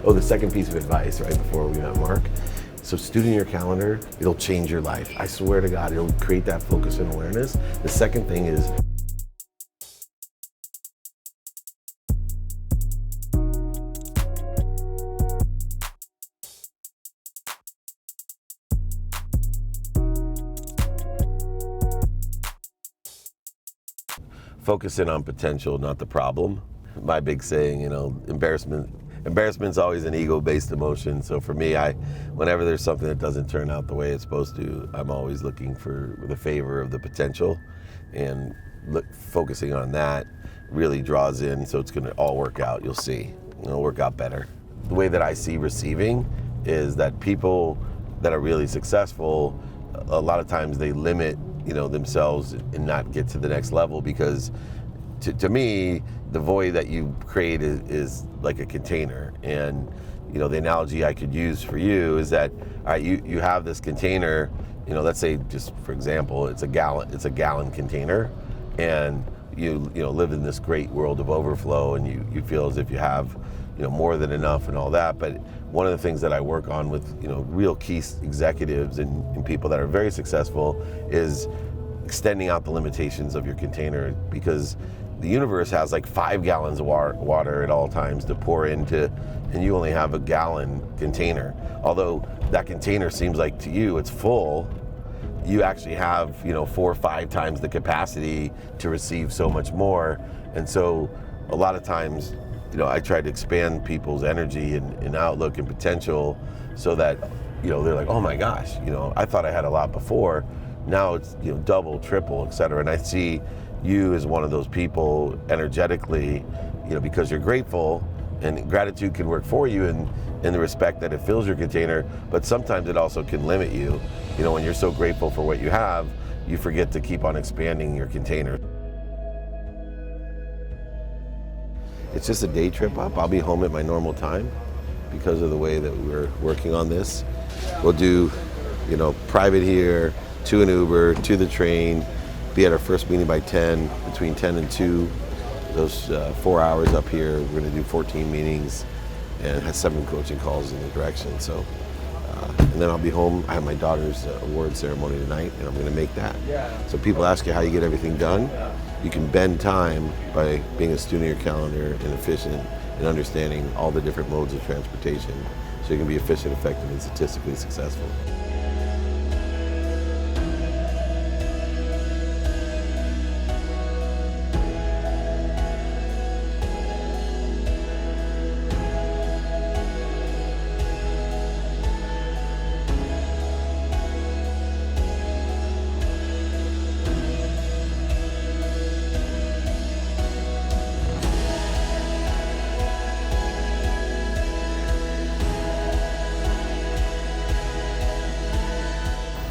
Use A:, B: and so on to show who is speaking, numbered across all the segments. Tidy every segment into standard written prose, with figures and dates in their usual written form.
A: Oh, the second piece of advice right before we met Mark. So student in your calendar, it'll change your life. I swear to God, it'll create that focus and awareness. The second thing is focus in on potential, not the problem. My big saying, embarrassment's always an ego-based emotion. So for me, whenever there's something that doesn't turn out the way it's supposed to, I'm always looking for the favor of the potential, and focusing on that really draws in. So it's going to all work out. You'll see, it'll work out better. The way that I see receiving is that people that are really successful, a lot of times they limit themselves and not get to the next level, because to me, the void that you create is like a container. And the analogy I could use for you is that, all right, you have this container, let's say, just for example, it's a gallon container, and you live in this great world of overflow, and you feel as if you have more than enough and all that. But one of the things that I work on with real key executives and people that are very successful is extending out the limitations of your container, because the universe has like 5 gallons of water at all times to pour into, and you only have a gallon container. Although that container seems like to you it's full, you actually have 4 or 5 times the capacity to receive so much more. And so a lot of times, I try to expand people's energy and outlook and potential, so that they're like, oh my gosh, I thought I had a lot before, now it's double, triple, etc. And I see you as one of those people energetically, because you're grateful, and gratitude can work for you in the respect that it fills your container, but sometimes it also can limit you. When you're so grateful for what you have, you forget to keep on expanding your container. It's just a day trip up. I'll be home at my normal time because of the way that we're working on this. We'll do, private here, to an Uber, to the train, be at our first meeting by 10, between 10 and 2. Those 4 hours up here, we're gonna do 14 meetings and have 7 coaching calls in the direction. So, and then I'll be home. I have my daughter's award ceremony tonight, and I'm gonna make that. So people ask you how you get everything done. You can bend time by being a student of your calendar and efficient and understanding all the different modes of transportation, so you can be efficient, effective, and statistically successful.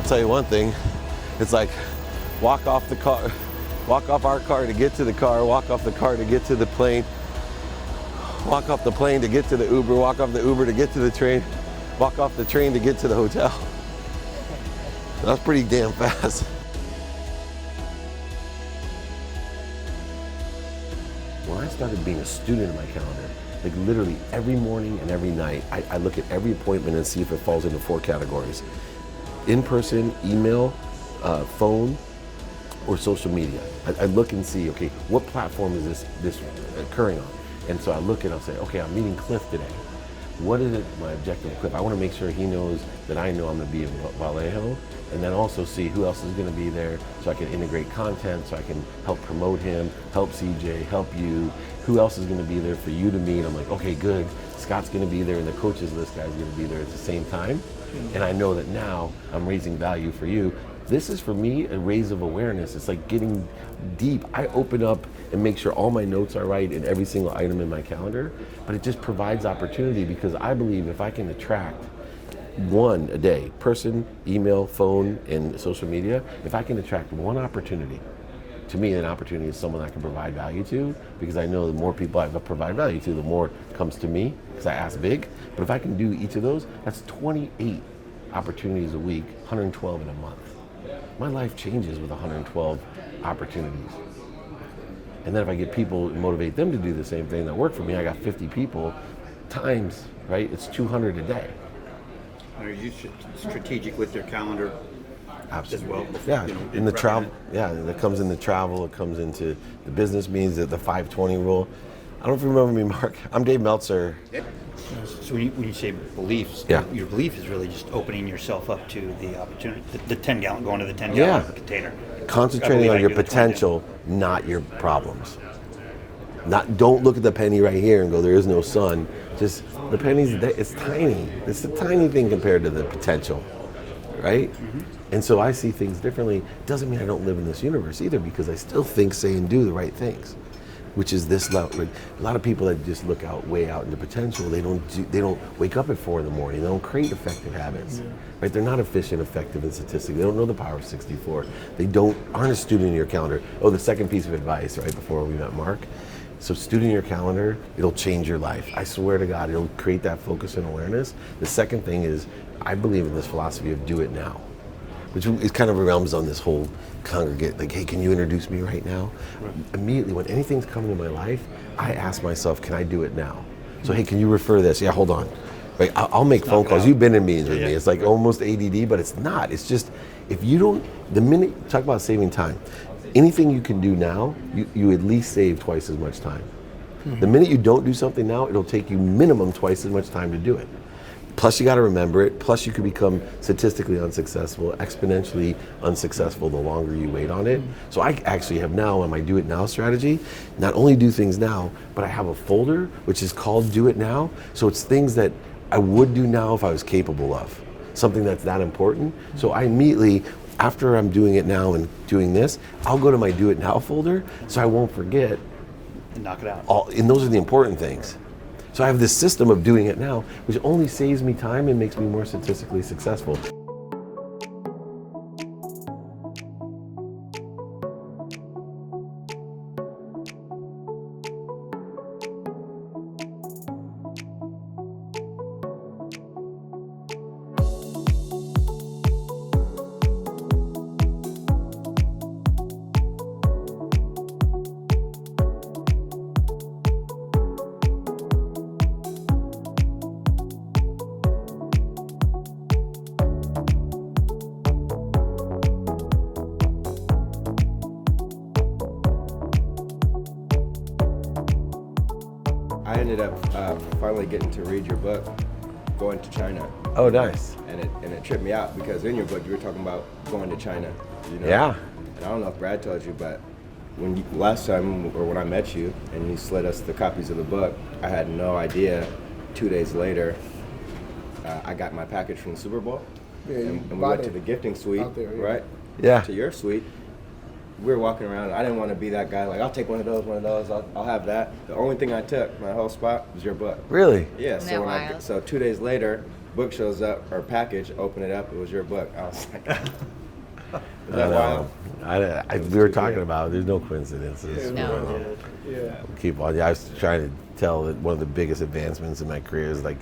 A: I'll tell you one thing, it's like walk off our car to get to the car, walk off the car to get to the plane, walk off the plane to get to the Uber, walk off the Uber to get to the train, walk off the train to get to the hotel. That's pretty damn fast. When I started being a student in my calendar, like literally every morning and every night, I look at every appointment and see if it falls into 4 categories. In-person, email, phone, or social media. I look and see, okay, what platform is this occurring on? And so I look and I'll say, okay, I'm meeting Cliff today. What is it, my objective with Cliff? I want to make sure he knows that I know I'm going to be in Vallejo, and then also see who else is going to be there, so I can integrate content, so I can help promote him, help CJ, help you. Who else is going to be there for you to meet? I'm like, okay, good. Scott's going to be there, and the coaches list guy's going to be there at the same time. And I know that now I'm raising value for you. This is, for me, a raise of awareness. It's like getting deep. I open up and make sure all my notes are right in every single item in my calendar, but it just provides opportunity, because I believe if I can attract one a day, person, email, phone, and social media, if I can attract one opportunity, to me, an opportunity is someone I can provide value to, because I know the more people I provide value to, the more comes to me, because I ask big. But if I can do each of those, that's 28 opportunities a week, 112 in a month. My life changes with 112 opportunities. And then if I get people and motivate them to do the same thing that work for me, I got 50 people times right? It's 200 a day.
B: Are you strategic with your calendar?
A: Absolutely.
B: As well?
A: Yeah,
B: You know,
A: in the travel. Yeah, it comes into travel. It comes into the business meetings. The 520 rule. I don't know if you remember me, Mark. I'm Dave Meltzer.
B: Yep. So when you say beliefs, your belief is really just opening yourself up to the opportunity, the 10 gallon, going to the 10 gallon container.
A: Concentrating on your potential, not your problems. Don't look at the penny right here and go, there is no sun. Just the penny's, it's tiny. It's a tiny thing compared to the potential, right? Mm-hmm. And so I see things differently. Doesn't mean I don't live in this universe either, because I still think, say, and do the right things, which is this level. A lot of people that just look way out into potential, they don't wake up at 4 a.m. They don't create effective habits, right? They're not efficient, effective, and statistic. They don't know the power of 64. They aren't a student in your calendar. Oh, the second piece of advice, right before we met Mark. So student your calendar, it'll change your life. I swear to God, it'll create that focus and awareness. The second thing is, I believe in this philosophy of do it now, which is kind of realms on this whole congregate, like, hey, can you introduce me right now? Right. Immediately, when anything's coming in my life, I ask myself, can I do it now? So, hey, can you refer this? Yeah, hold on. Right, I'll make phone calls. You've been in meetings with me. It's like almost ADD, but it's not. It's just, if you don't, the minute, talk about saving time. Anything you can do now, you at least save twice as much time. Mm-hmm. The minute you don't do something now, it'll take you minimum twice as much time to do it. Plus you got to remember it. Plus you could become statistically unsuccessful, exponentially unsuccessful the longer you wait on it. Mm-hmm. So I actually have now on my do it now strategy, not only do things now, but I have a folder which is called do it now. So it's things that I would do now if I was capable of, something that's that important. Mm-hmm. So I immediately, after I'm doing it now and doing this, I'll go to my do it now folder so I won't forget.
B: And knock it out.
A: And those are the important things. So I have this system of doing it now, which only saves me time and makes me more statistically successful.
C: I ended up finally getting to read your book, Going to China.
A: Oh, nice.
C: And it tripped me out because in your book you were talking about going to China. You know?
A: Yeah.
C: And I don't know if Brad told you, but last time or when I met you and you slid us the copies of the book, I had no idea. 2 days later, I got my package from the Super Bowl, and we went to the gifting suite, right?
A: Yeah.
C: To your suite. We were walking around. I didn't want to be that guy. Like, I'll take one of those. I'll have that. The only thing I took, my whole spot, was your book.
A: Really?
C: Yeah. So 2 days later, book shows up, or package. Open it up. It was your book. I was like, is that wild?
A: We were talking about it. There's no coincidences.
D: No.
A: Keep on. I was trying to tell that one of the biggest advancements in my career is like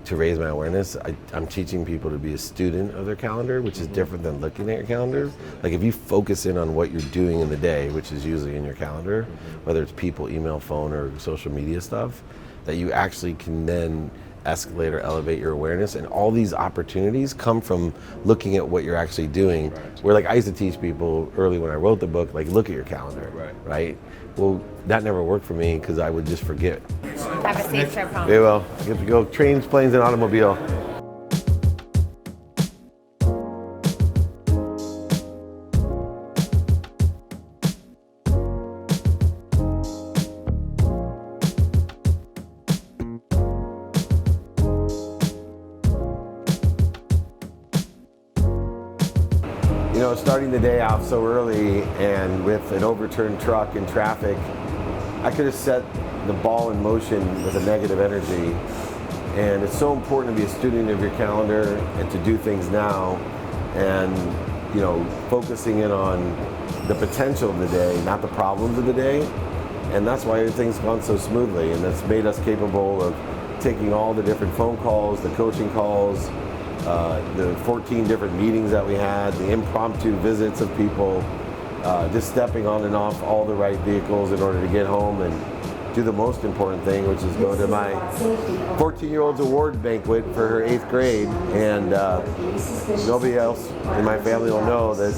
A: to raise my awareness. I'm teaching people to be a student of their calendar, which is different than looking at your calendar. Like if you focus in on what you're doing in the day, which is usually in your calendar, whether it's people, email, phone, or social media stuff, that you actually can then escalate or elevate your awareness. And all these opportunities come from looking at what you're actually doing. Where like I used to teach people early when I wrote the book, like look at your calendar, right? Well, that never worked for me because I would just forget.
D: Have a safe trip home.
A: Very well. Get to go trains, planes, and automobile. You know, starting the day off so early and with an overturned truck in traffic, I could have set the ball in motion with a negative energy. And it's so important to be a student of your calendar and to do things now and, you know, focusing in on the potential of the day, not the problems of the day. And that's why everything's gone so smoothly, and that's made us capable of taking all the different phone calls, the coaching calls, the 14 different meetings that we had, the impromptu visits of people, just stepping on and off all the right vehicles in order to get home and do the most important thing, which is go to my 14-year-old's award banquet for her 8th grade, and nobody else in my family will know that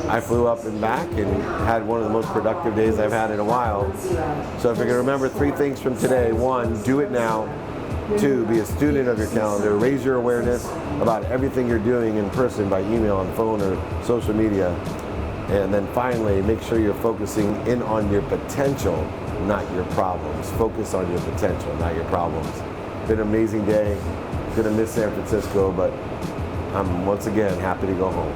A: I flew up and back and had one of the most productive days I've had in a while. So if you can remember 3 things from today: 1, do it now; 2, be a student of your calendar, raise your awareness about everything you're doing in person by email, on phone, or social media; and then finally, make sure you're focusing in on your potential, not your problems. Focus on your potential, not your problems. Been an amazing day. Gonna miss San Francisco, but I'm once again happy to go home.